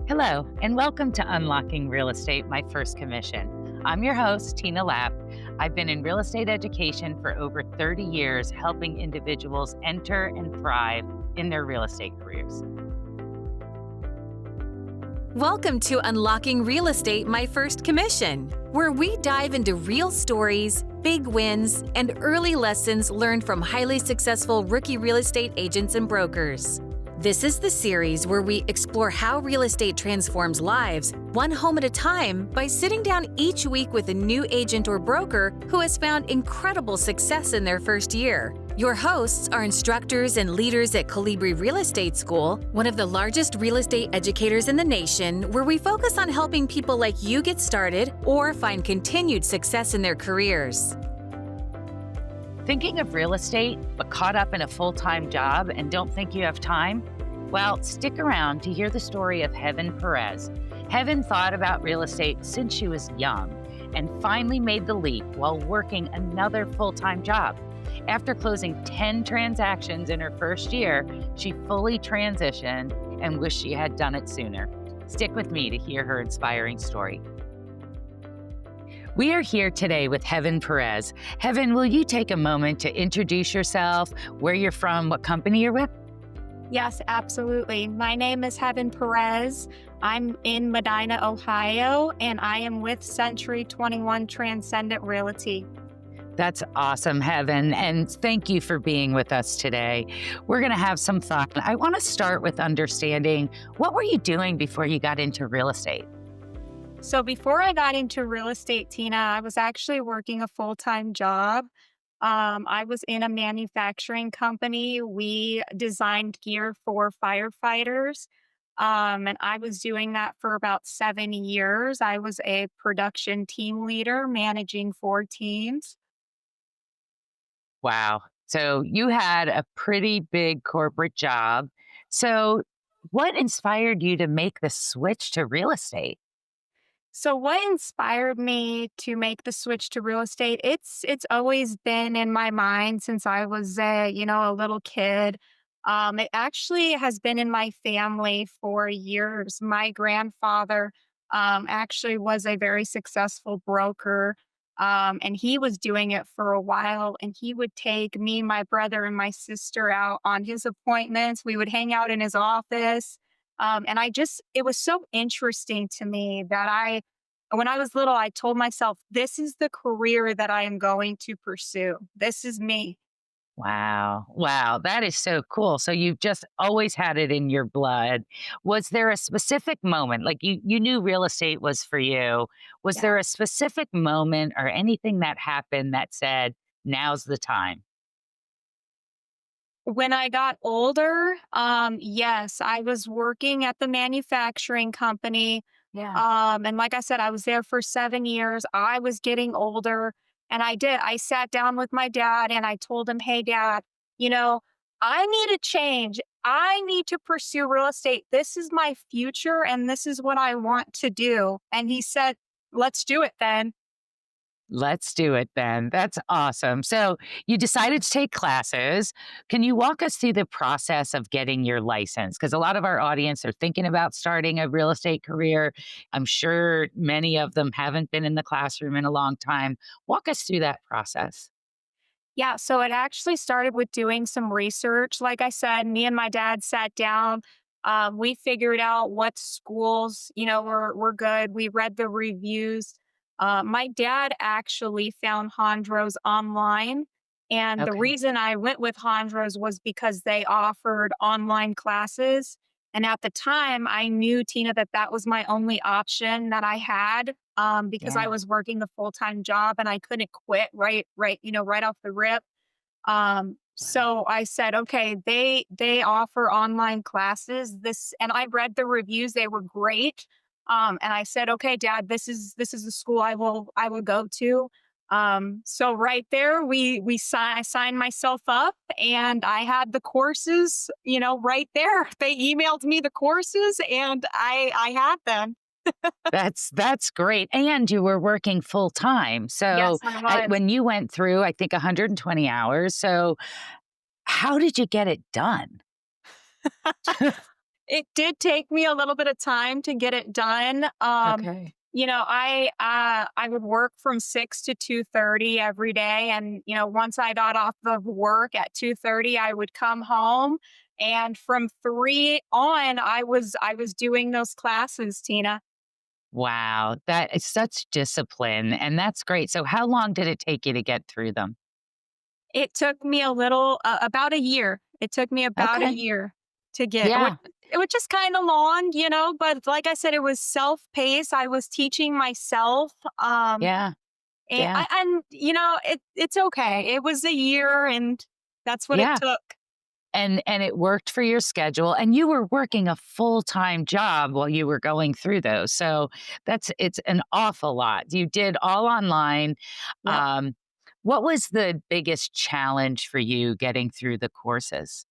Hello, and welcome to Unlocking Real Estate, My First Commission. I'm your host, Tina Lapp. I've been in real estate education for over 30 years, helping individuals enter and thrive in their real estate careers. Welcome to Unlocking Real Estate, My First Commission, where we dive into real stories, big wins, and early lessons learned from highly successful rookie real estate agents and brokers. This is the series where we explore how real estate transforms lives, one home at a time, by sitting down each week with a new agent or broker who has found incredible success in their first year. Your hosts are instructors and leaders at Colibri Real Estate School, one of the largest real estate educators in the nation, where we focus on helping people like you get started or find continued success in their careers. Thinking of real estate, but caught up in a full-time job and don't think you have time? Well, stick around to hear the story of Heavenn Perez. Heavenn thought about real estate since she was young and finally made the leap while working another full-time job. After closing 10 transactions in her first year, she fully transitioned and wished she had done it sooner. Stick with me to hear her inspiring story. We are here today with Heavenn Perez. Heavenn, will you take a moment to introduce yourself, where you're from, what company you're with? Yes, absolutely. My name is Heavenn Perez. I'm in Medina, Ohio, and I am with Century 21 Transcendent Realty. That's awesome, Heavenn, and thank you for being with us today. We're going to have some fun. I want to start with understanding, what were you doing before you got into real estate? So before I got into real estate, Tina, I was actually working a full-time job. I was in a manufacturing company. We designed gear for firefighters, and I was doing that for about 7 years. I was a production team leader managing 4 teams. Wow. So you had a pretty big corporate job. So what inspired you to make the switch to real estate? So what inspired me to make the switch to real estate? It's always been in my mind since I was a little kid. It actually has been in my family for years. My grandfather actually was a very successful broker, and he was doing it for a while. And he would take me, my brother, and my sister out on his appointments. We would hang out in his office. It was so interesting to me that when I was little, I told myself, this is the career that I am going to pursue. This is me. Wow. Wow. That is so cool. So you've just always had it in your blood. Was there a specific moment, like you knew real estate was for you? Was Yeah. there a specific moment or anything that happened that said, now's the time? When I got older, yes, I was working at the manufacturing company. Yeah. And like I said, I was there for 7 years. I was getting older. And I sat down with my dad and I told him, hey, Dad, I need a change. I need to pursue real estate. This is my future and this is what I want to do. And he said, let's do it then. Let's do it then. That's awesome. So you decided to take classes. Can you walk us through the process of getting your license? Because a lot of our audience are thinking about starting a real estate career. I'm sure many of them haven't been in the classroom in a long time. Walk us through that process. Yeah, so it actually started with doing some research. Like I said, me and my dad sat down. We figured out what schools, were good. We read the reviews. My dad actually found Hondros online. And the Okay. reason I went with Hondros was because they offered online classes. And at the time, I knew, Tina, that that was my only option that I had, because I Yeah. was working a full-time job and I couldn't quit right off the rip. Wow. So I said, okay, they offer online classes. And I read the reviews; they were great. And I said, okay, Dad, this is the school I will go to. So right there, I signed myself up, and I had the courses, right there. They emailed me the courses, and I had them. That's great. And you were working full time. Yes, So I was. when you went through, I think 120 hours. So how did you get it done? It did take me a little bit of time to get it done. Okay. I would work from 6 to 2:30 every day, and once I got off of work at 2:30, I would come home, and from 3 on, I was doing those classes, Tina. Wow, that is such discipline, and that's great. So how long did it take you to get through them? It took me about a year. It took me about a Okay. year to get, Yeah. which is kind of long, but like I said, it was self-paced. I was teaching myself. Yeah. And, Yeah. it's okay. It was a year, and that's what it Yeah. took. And it worked for your schedule, and you were working a full-time job while you were going through those. So it's an awful lot. You did all online. Yep. Um, what was the biggest challenge for you getting through the courses?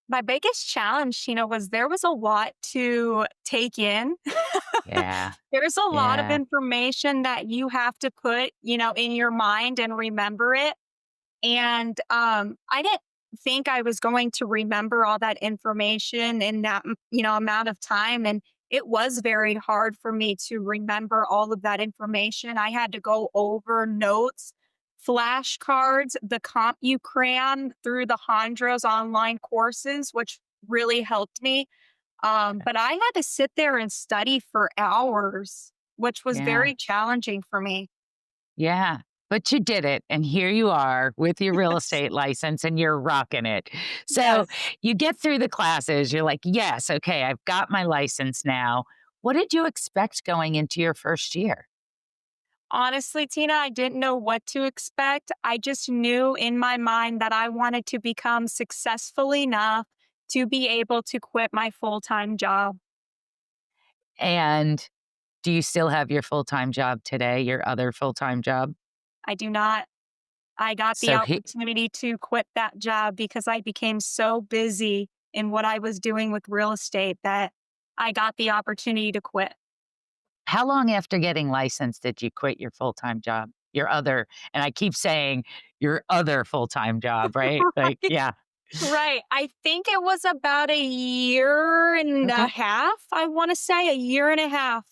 My biggest challenge, was there was a lot to take in. Yeah. There's a lot of Yeah. information that you have to put, in your mind and remember it. And I didn't think I was going to remember all that information in that amount of time. And it was very hard for me to remember all of that information. I had to go over notes, flashcards, the comp you cram through the Hondros online courses, which really helped me. But I had to sit there and study for hours, which was Yeah. very challenging for me. Yeah. But you did it, and here you are with your real Yes. estate license, and you're rocking it. So, Yes. you get through the classes, you're like, "Yes, okay, I've got my license now." What did you expect going into your first year? Honestly, Tina, I didn't know what to expect. I just knew in my mind that I wanted to become successful enough to be able to quit my full time job. And do you still have your full-time job today, your other full-time job? I do not. I got the So he opportunity to quit that job because I became so busy in what I was doing with real estate that I got the opportunity to quit. How long after getting licensed did you quit your full-time job? Your other and I keep saying your other full-time job, right? Like, Right. yeah. Right. I think it was about a year and a Okay. half. I want to say a year and a half.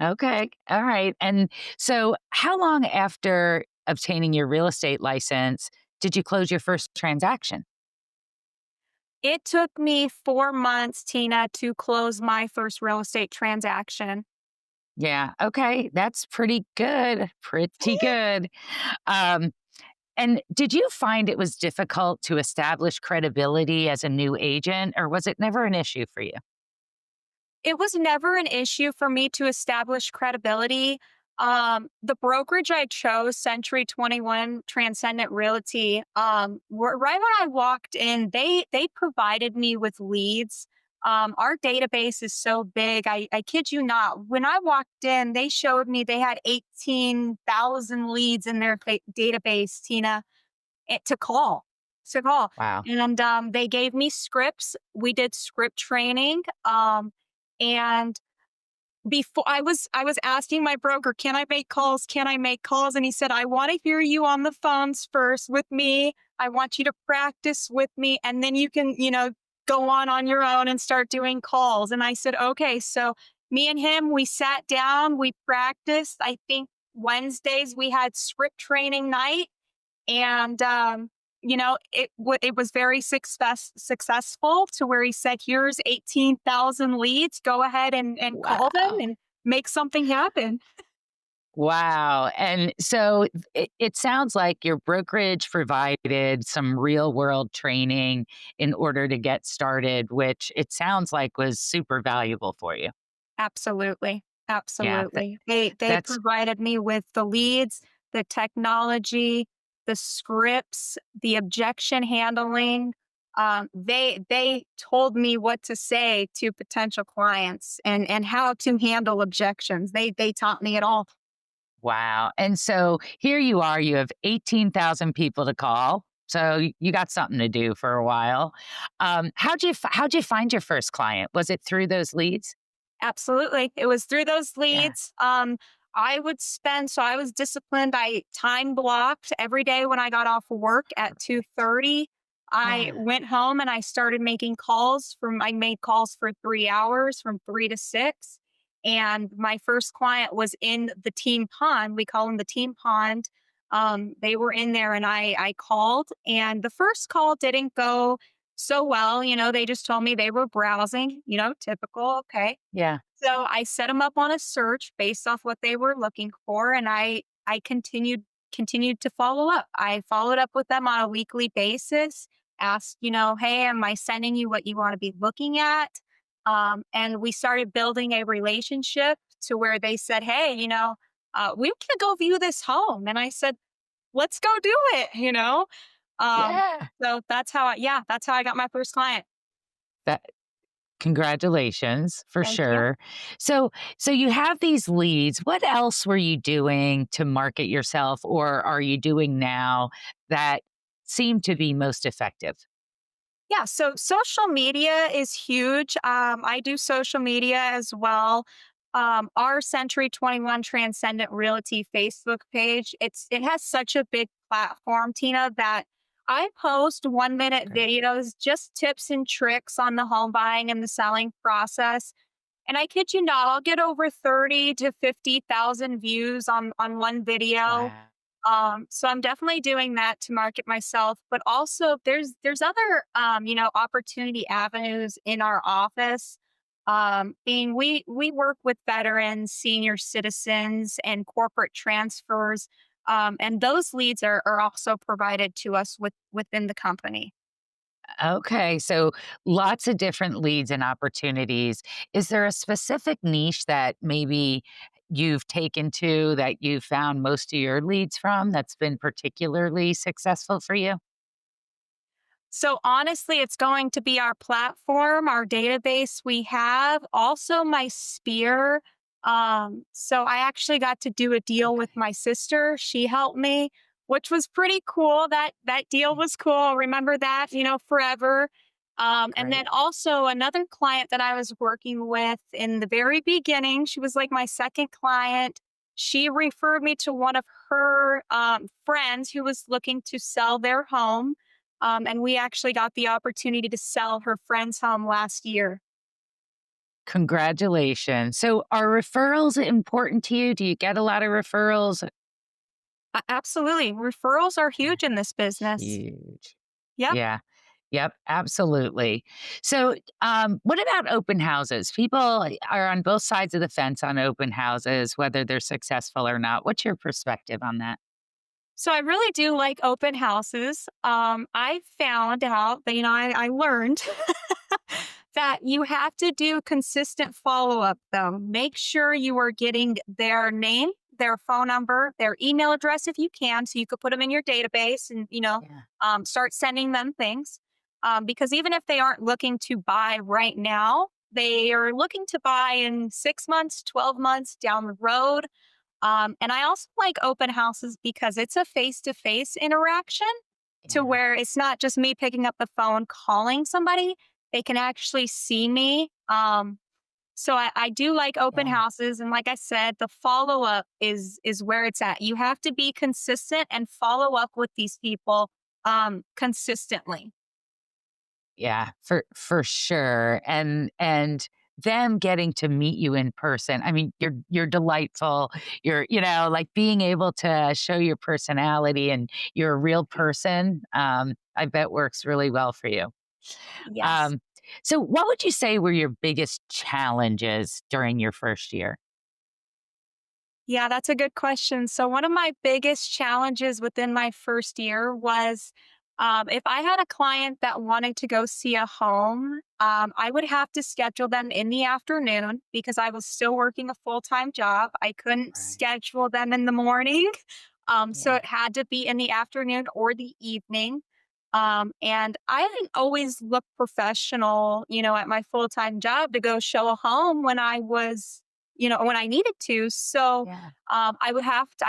Okay. All right. And so how long after obtaining your real estate license did you close your first transaction? It took me 4 months, Tina, to close my first real estate transaction. Yeah. Okay. That's pretty good. Pretty good. Um, and did you find it was difficult to establish credibility as a new agent, or was it never an issue for you? It was never an issue for me to establish credibility. The brokerage I chose, Century 21 Transcendent Realty, right when I walked in, they provided me with leads. Our database is so big. I kid you not. When I walked in, they showed me they had 18,000 leads in their database, Tina, to call. To call. Wow. And they gave me scripts. We did script training. And before I was asking my broker, "Can I make calls? Can I make calls?" And he said, "I want to hear you on the phones first with me. I want you to practice with me, and then you can, go on your own and start doing calls." And I said, "Okay." So me and him, we sat down, we practiced. I think Wednesdays we had script training night, and it was very successful to where he said, "Here's 18,000 leads. Go ahead and call them Wow. and make something happen." Wow. And so it sounds like your brokerage provided some real world training in order to get started, which it sounds like was super valuable for you. Absolutely. Yeah. Absolutely. They That's provided me with the leads, the technology, the scripts, the objection handling. They told me what to say to potential clients and how to handle objections. They taught me it all. wow. And so here you are, you have 18,000 people to call. So you got something to do for a while. How'd you find your first client? Was it through those leads? Absolutely. It was through those Yeah. leads. I was disciplined. I time blocked every day when I got off work at 2:30. I Yeah. went home and I started making calls I made calls for 3 hours from 3 to 6. And my first client was in the team pond. We call them the team pond. They were in there and I called, and the first call didn't go so well. They just told me they were browsing, typical. Okay. Yeah. So I set them up on a search based off what they were looking for, and I continued to follow up. I followed up with them on a weekly basis, asked, hey, am I sending you what you want to be looking at? And we started building a relationship to where they said, hey, we can go view this home, and I said, let's go do it. Um, Yeah. so that's how I got my first client. That congratulations for Thank you. sure. So you have these leads. What else were you doing to market yourself or are you doing now that seem to be most effective? Yeah, so social media is huge. I do social media as well. Our Century 21 Transcendent Realty Facebook page, it has such a big platform, Tina, that I post 1 minute Great. videos, just tips and tricks on the home buying and the selling process. And I kid you not, I'll get over 30 to 50,000 views on one video. Wow. So I'm definitely doing that to market myself, but also there's other opportunity avenues in our office. Being we work with veterans, senior citizens, and corporate transfers, and those leads are also provided to us within the company. Okay. So lots of different leads and opportunities. Is there a specific niche that maybe you've taken to that you found most of your leads from that's been particularly successful for you? So honestly, it's going to be our platform, our database we have, also my sphere. So I actually got to do a deal with Okay. my sister. She helped me, which was pretty cool. That deal Yeah. was cool. I'll remember that, forever. And then Great. also another client that I was working with in the very beginning, she was like my second client. She referred me to one of her friends who was looking to sell their home, and we actually got the opportunity to sell her friend's home last year. Congratulations. So are referrals important to you? Do you get a lot of referrals? Absolutely. Referrals are Yeah. huge in this business. Huge. Yep. Yeah. Yep, absolutely. So, what about open houses? People are on both sides of the fence on open houses, whether they're successful or not. What's your perspective on that? So I really do like open houses. I found out that, I learned that you have to do consistent follow up, though. Make sure you are getting their name, their phone number, their email address if you can, so you could put them in your database and, Yeah. start sending them things. Because even if they aren't looking to buy right now, they are looking to buy in 6 months, 12 months down the road. And I also like open houses because it's a face to face interaction to Yeah. where it's not just me picking up the phone calling somebody. They can actually see me. So I do like open Yeah. houses. And like I said, the follow up is where it's at. You have to be consistent and follow up with these people consistently. Yeah, for sure. And them getting to meet you in person. I mean, you're delightful. Like being able to show your personality and you're a real person. I bet works really well for you. Yes. Um, so what would you say were your biggest challenges during your first year? Yeah, that's a good question. So, one of my biggest challenges within my first year was if I had a client that wanted to go see a home, I would have to schedule them in the afternoon because I was still working a full time job. I couldn't Right. schedule them in the morning. So, Yeah. it had to be in the afternoon or the evening. And I didn't always look professional, at my full time job to go show a home when when I needed to. So Yeah. I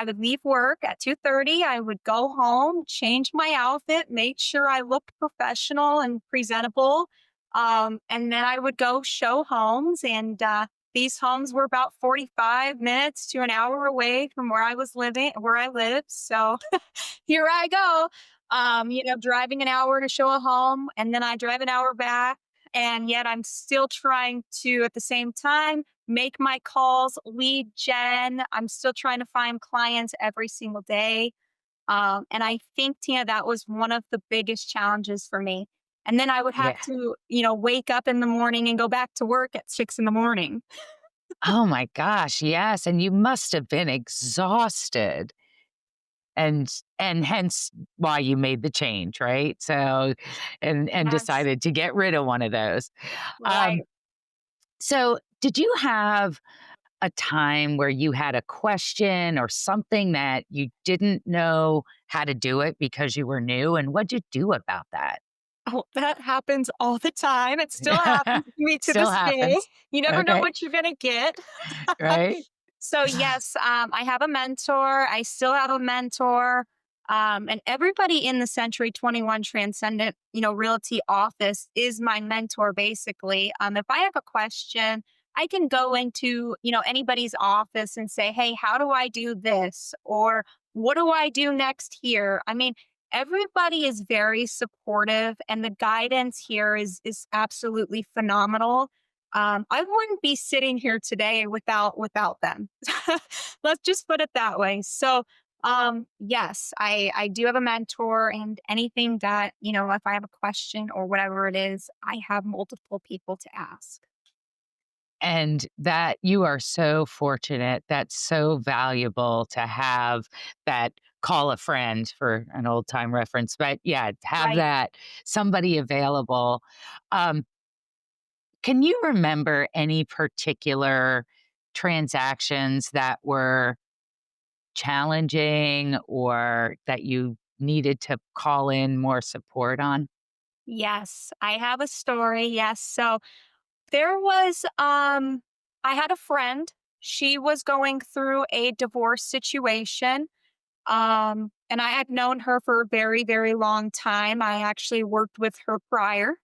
would leave work at 2:30. I would go home, change my outfit, make sure I looked professional and presentable. And then I would go show homes. And these homes were about 45 minutes to an hour away from where I was living, where I lived. So here I go. Driving an hour to show a home and then I drive an hour back. And yet I'm still trying to, at the same time, make my calls, lead gen. I'm still trying to find clients every single day. And I think, Tina, that was one of the biggest challenges for me. And then I would have Yeah. to, wake up in the morning and go back to work at 6 in the morning. Oh my gosh, yes, and you must have been exhausted, and hence why you made the change, right? So and Yes. decided to get rid of one of those. Um, Right. so did you have a time where you had a question or something that you didn't know how to do it because you were new, and what'd you do about that? Oh, that happens all the time. It still happens to me to Still this day. happens. You never know Okay, what you're gonna get. right? So yes, I have a mentor. I still have a mentor. And everybody in the Century 21 Transcendent, Realty office is my mentor basically. If I have a question, I can go into, anybody's office and say, "Hey, how do I do this?" or "What do I do next here?" I mean, everybody is very supportive and the guidance here is absolutely phenomenal. I wouldn't be sitting here today without them. Let's just put it that way. So, yes, I do have a mentor, and anything that if I have a question or whatever it is, I have multiple people to ask. And that you are so fortunate. That's so valuable to have that call a friend for an old time reference. But yeah, have Right. that somebody available. Um, can you remember any particular transactions that were challenging or that you needed to call in more support on? Yes, I have a story. Yes, so there was I had a friend. She was going through a divorce situation. And I had known her for a very, very long time. I actually worked with her prior.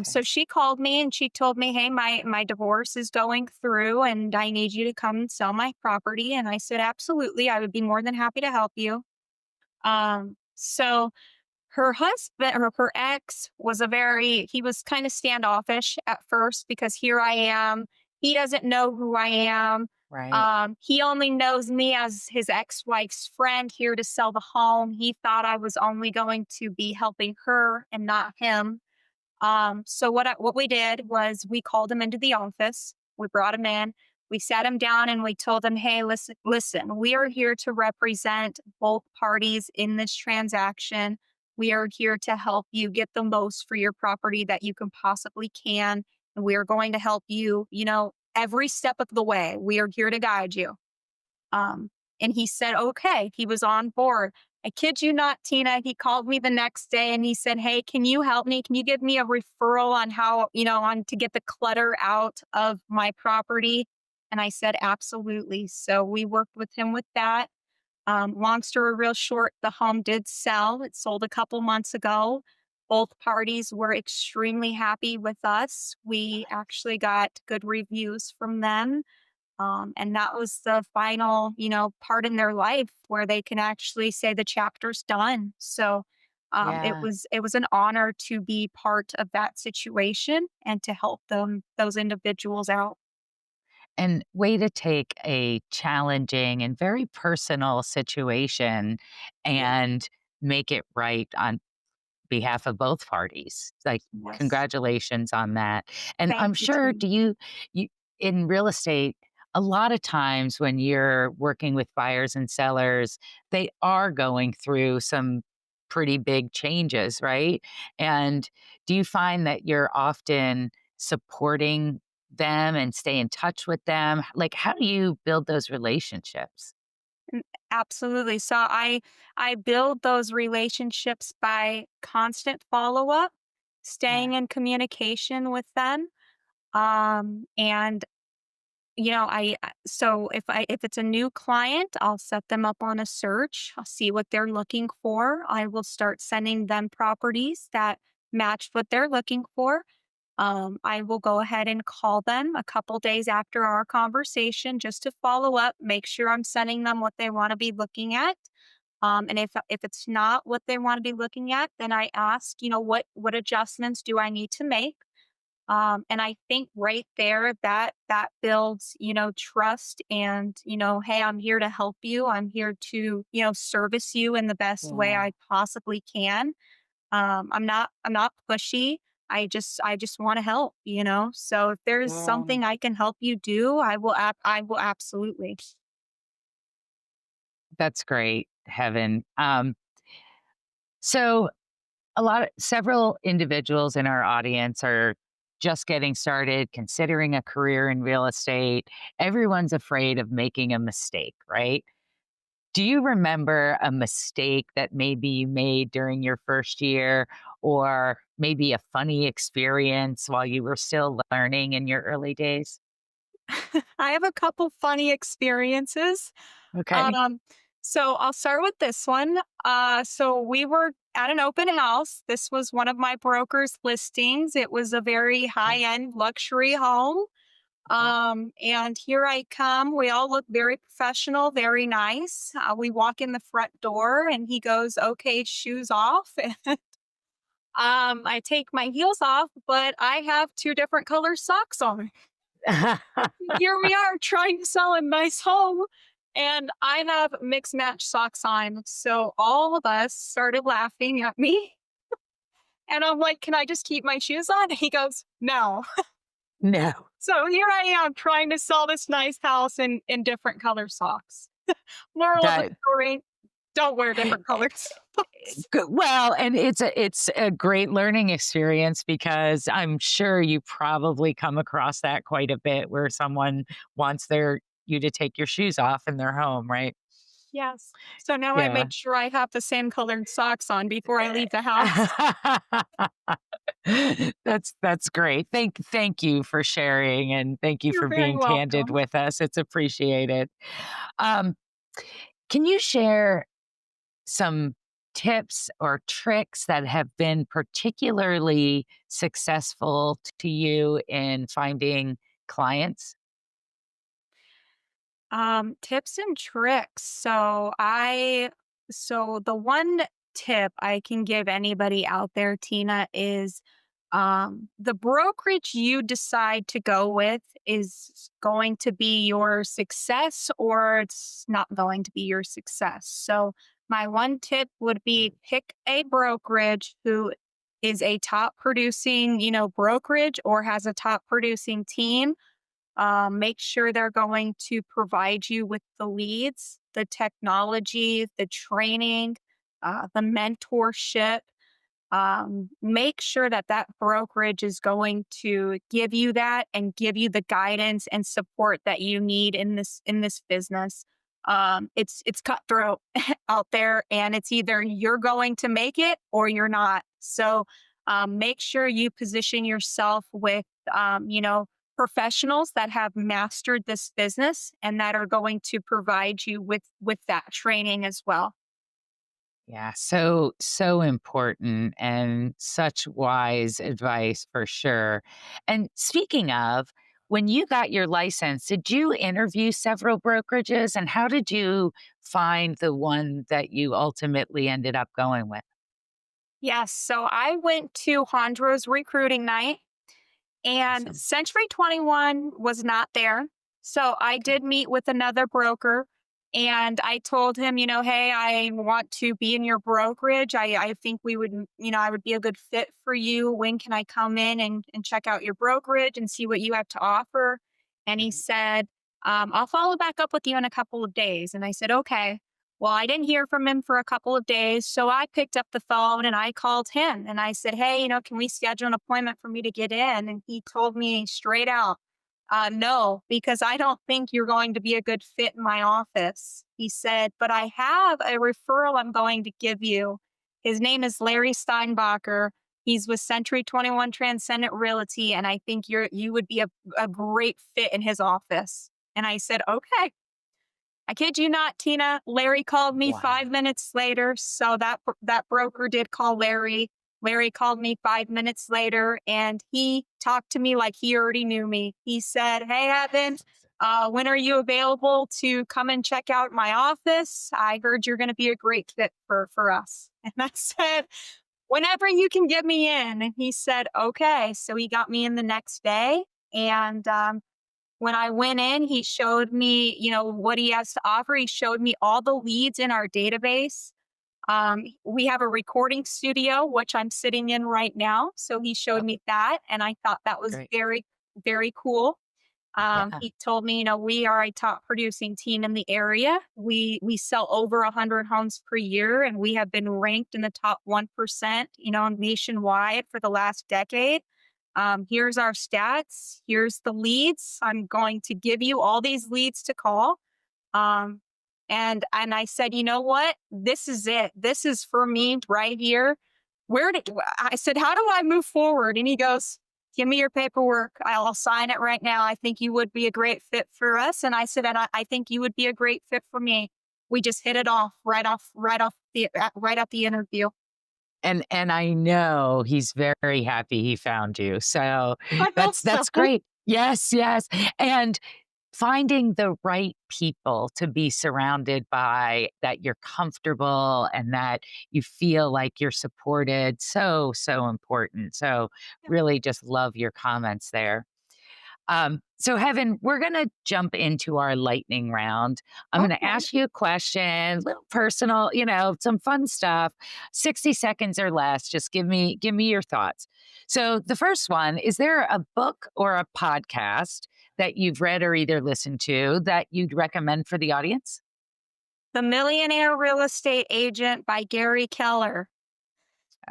So Okay. she called me and she told me, "Hey, my divorce is going through, and I need you to come and sell my property." And I said, "Absolutely, I would be more than happy to help you." So her husband or her ex was he was kind of standoffish at first because here I am. He doesn't know who I am. Right. He only knows me as his ex wife's friend here to sell the home. He thought I was only going to be helping her and not him. So what we did was we called him into the office. We brought him in. We sat him down and we told him, "Hey, listen, we are here to represent both parties in this transaction. We are here to help you get the most for your property that you can possibly can. And we are going to help you, every step of the way. We are here to guide you." Um, and he said, "Okay." He was on board. I kid you not, Tina. He called me the next day and he said, "Hey, can you help me? Can you give me a referral on how, on to get the clutter out of my property?" And I said, "Absolutely." So we worked with him with that. Long story real short, the home did sell. It sold a couple months ago. Both parties were extremely happy with us. We actually got good reviews from them. And that was the final, part in their life where they can actually say the chapter's done. So Yeah. it was an honor to be part of that situation and to help those individuals out. And way to take a challenging and very personal situation and make it right on behalf of both parties. Like, Yes. congratulations on that. And I'm Thank you, sure, Tina. you in real estate, a lot of times when you're working with buyers and sellers, they are going through some pretty big changes, right? And do you find that you're often supporting them and stay in touch with them? Like, how do you build those relationships? Mm, absolutely. So I build those relationships by constant follow up, Yeah. staying in communication with them. And so if it's a new client, I'll set them up on a search. I'll see what they're looking for. I will start sending them properties that match what they're looking for. I will go ahead and call them a couple days after our conversation just to follow up, make sure I'm sending them what they want to be looking at. And if it's not what they want to be looking at, then I ask, what adjustments do I need to make? And I think right there that builds, trust and, hey, I'm here to help you. I'm here to, service you in the best way Yeah. I possibly can. I'm not pushy. I just want to help, So if there's Yeah. something I can help you do, I will absolutely. That's great, Heaven. So several individuals in our audience are just getting started, considering a career in real estate. Everyone's afraid of making a mistake, right? Do you remember a mistake that maybe you made during your first year, or maybe a funny experience while you were still learning in your early days? I have a couple funny experiences. Okay. Um, so I'll start with this one. So we were at an open house. This was one of my broker's listings. It was a very Okay. high-end luxury home. Okay. And here I come. We all look very professional, very nice. We walk in the front door and he goes, "Okay, shoes off." I take my heels off, but I have two different color socks on. Here we are trying to sell a nice home, and I have mixed match socks on. So all of us started laughing at me. And I'm like, "Can I just keep my shoes on?" And he goes, "No." No. So here I am trying to sell this nice house in different color socks. Moral of the That story, don't wear different colored socks. Good. Well, and it's a great learning experience because I'm sure you probably come across that quite a bit where someone wants you to take your shoes off in their home, right? Yes. So now I Yeah. make sure I have the same colored socks on before I leave the house. That's great. Thank you for sharing, and thank you You're for very being candid welcome. with us. It's appreciated. Um, can you share some tips or tricks that have been particularly successful to you in finding clients? Tips and tricks. So the one tip I can give anybody out there, Tina, is the brokerage you decide to go with is going to be your success or it's not going to be your success. So my one tip would be pick a brokerage who is a top producing, brokerage or has a top producing team. Make sure they're going to provide you with the leads, the technology, the training, the mentorship. Make sure that that brokerage is going to give you that and give you the guidance and support that you need in this business. It's cutthroat out there, and it's either you're going to make it or you're not. So make sure you position yourself with professionals that have mastered this business and that are going to provide you with that training as well. Yeah, so important and such wise advice for sure. And speaking of, when you got your license, did you interview several brokerages, and how did you find the one that you ultimately ended up going with? Yes, so I went to Hondros recruiting night. And Awesome. Century 21 was not there. So I Okay. did meet with another broker and I told him, hey, I want to be in your brokerage. I think we would, I would be a good fit for you. When can I come in and check out your brokerage and see what you have to offer? And he Mhm. said, I'll follow back up with you in a couple of days. And I said, okay. Well, I didn't hear from him for a couple of days. So I picked up the phone and I called him and I said, hey, can we schedule an appointment for me to get in? And he told me straight out, no, because I don't think you're going to be a good fit in my office. He said, but I have a referral I'm going to give you. His name is Larry Steinbacher. He's with Century 21 Transcendent Realty. And I think you would be a great fit in his office. And I said, okay. I kid you not, Tina. Larry called me Wow. 5 minutes later. So that broker did call Larry. Larry called me 5 minutes later, and he talked to me like he already knew me. He said, "Hey, Evan, When are you available to come and check out my office? I heard you're going to be a great fit for us." And I said, "Whenever you can get me in." And he said, "Okay." So he got me in the next day. And when I went in, he showed me, what he has to offer. He showed me all the leads in our database. We have a recording studio, which I'm sitting in right now. So he showed Oh, me that. And I thought that was great. very, very cool. Yeah. He told me, we are a top producing team in the area. We sell over 100 homes per year, and we have been ranked in the top 1%, nationwide for the last decade. Here's our stats. Here's the leads. I'm going to give you all these leads to call. Um, and I said, "You know what? This is it. This is for me right here." I said, "How do I move forward?" And he goes, "Give me your paperwork. I'll sign it right now. I think you would be a great fit for us." And I said, "And I think you would be a great fit for me." We just hit it off right off the interview. And I know he's very happy he found you. So I hope so. that's great. Yes, yes. And finding the right people to be surrounded by, that you're comfortable and that you feel like you're supported, so important. So really just love your comments there. So Heaven, we're going to jump into our lightning round. I'm going to Okay. ask you a question, a little personal, some fun stuff, 60 seconds or less. Just give me your thoughts. So the first one, is there a book or a podcast that you've read or either listened to that you'd recommend for the audience? The Millionaire Real Estate Agent by Gary Keller.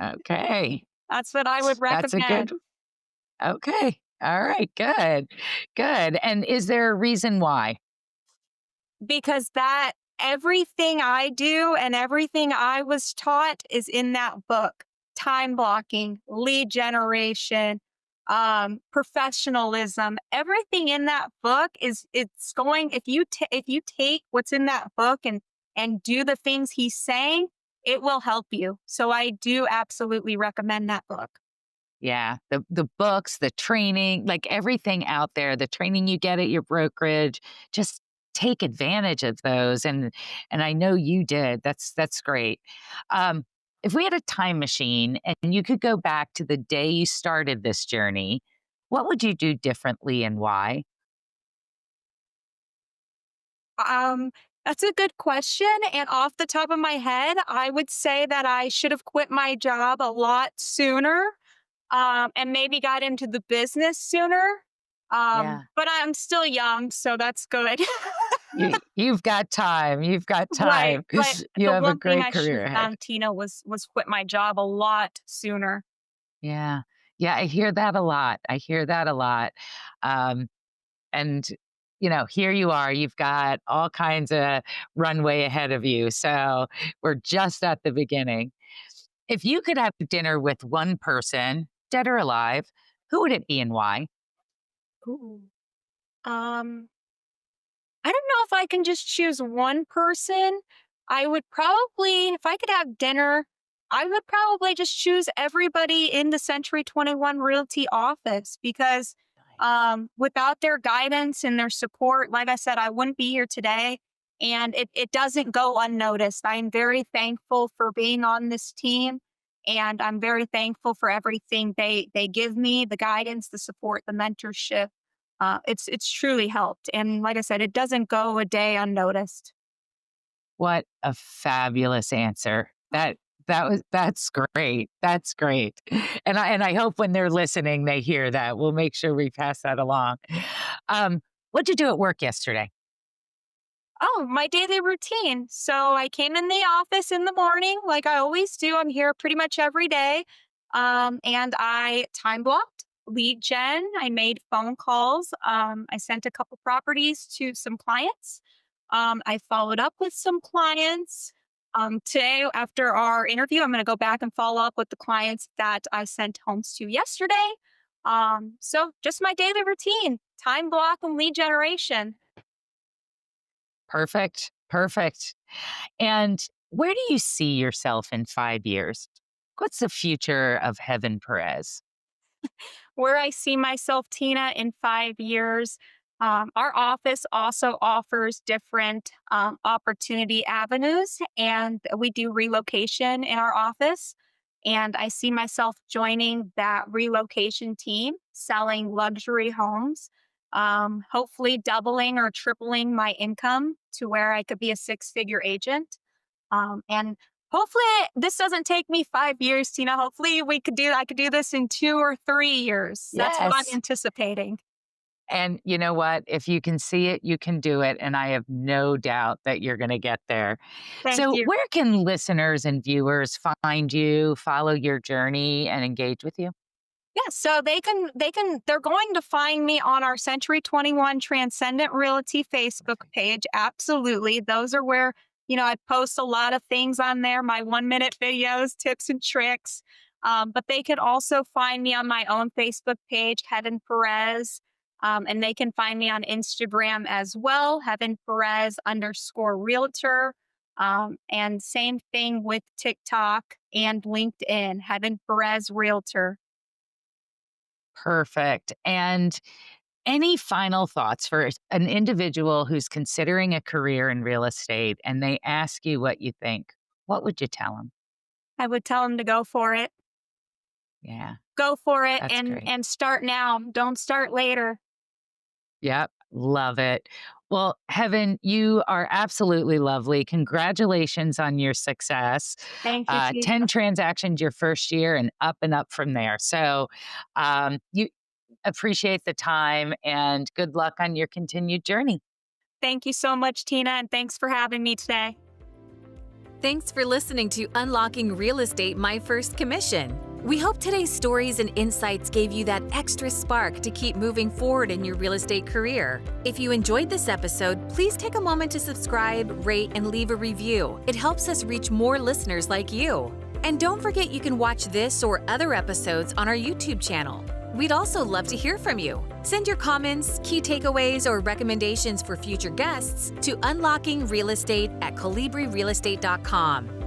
Okay. That's what I would That's a good. recommend. Okay. All right. Good. Good. And is there a reason why? Because that everything I do and everything I was taught is in that book. Time blocking, lead generation, professionalism, everything in that book is it's going if you take what's in that book and do the things he's saying, it will help you. So I do absolutely recommend that book. Yeah, the books, the training, like everything out there, the training you get at your brokerage, just take advantage of those. And I know you did. That's great. Um, if we had a time machine and you could go back to the day you started this journey, what would you do differently and why? Um, that's a good question. And off the top of my head, I would say that I should have quit my job a lot sooner, and maybe got into the business sooner. Yeah. But I'm still young, so that's good. You've got time. You've got Right. time. But You the have a one thing great I should career have ahead. done, Tina, was quit my job a lot sooner. Yeah. Yeah, I hear that a lot. I hear that a lot. Um, And, here you are, you've got all kinds of runway ahead of you. So we're just at the beginning. If you could have dinner with one person, dead or alive, who would it be and why? Ooh. Um, I don't know if I can just choose one person. I would probably, if I could have dinner, I would probably just choose everybody in the Century 21 Realty office because Nice. without their guidance and their support, like I said, I wouldn't be here today. And it doesn't go unnoticed. I am very thankful for being on this team. And I'm very thankful for everything they give me, the guidance, the support, the mentorship. It's truly helped, and like I said, it doesn't go a day unnoticed. What a fabulous answer. That's great. That's great. And I hope when they're listening, they hear that. We'll make sure we pass that along. What'd you do at work yesterday? Oh, my daily routine. So I came in the office in the morning, like I always do. I'm here pretty much every day, and I time blocked lead gen. I made phone calls. I sent a couple properties to some clients. I followed up with some clients. Today, after our interview, I'm going to go back and follow up with the clients that I sent homes to yesterday. So just my daily routine, time block and lead generation. Perfect. Perfect. And where do you see yourself in 5 years? What's the future of Heaven Perez? Where I see myself, Tina, in 5 years, Our office also offers different opportunity avenues, and we do relocation in our office. And I see myself joining that relocation team, selling luxury homes, hopefully doubling or tripling my income to where I could be a six-figure agent. And hopefully this doesn't take me 5 years, Tina. Hopefully I could do this in 2 or 3 years. That's what I'm Yes. anticipating. And you know what? If you can see it, you can do it. And I have no doubt that you're going to get there. Thank So, you. where can listeners and viewers find you, follow your journey, and engage with you? Yeah, so they're going to find me on our Century 21 Transcendent Realty Facebook page. Absolutely. Those are where, I post a lot of things on there, my 1 minute videos, tips and tricks. But they could also find me on my own Facebook page, Heavenn Perez. And they can find me on Instagram as well, Heavenn Perez _realtor. And same thing with TikTok and LinkedIn, Heavenn Perez Realtor. Perfect. And any final thoughts for an individual who's considering a career in real estate and they ask you what you think? What would you tell them? I would tell them to go for it. Yeah, Go for it that's and great. and start now. Don't start later. Yep, love it. Well, Heaven, you are absolutely lovely. Congratulations on your success. Thank you, 10 Tina. transactions your first year and up from there. So you appreciate the time and good luck on your continued journey. Thank you so much, Tina, and thanks for having me today. Thanks for listening to Unlocking Real Estate My First Commission. We hope today's stories and insights gave you that extra spark to keep moving forward in your real estate career. If you enjoyed this episode, please take a moment to subscribe, rate, and leave a review. It helps us reach more listeners like you. And don't forget you can watch this or other episodes on our YouTube channel. We'd also love to hear from you. Send your comments, key takeaways, or recommendations for future guests to unlockingrealestate@colibrirealestate.com.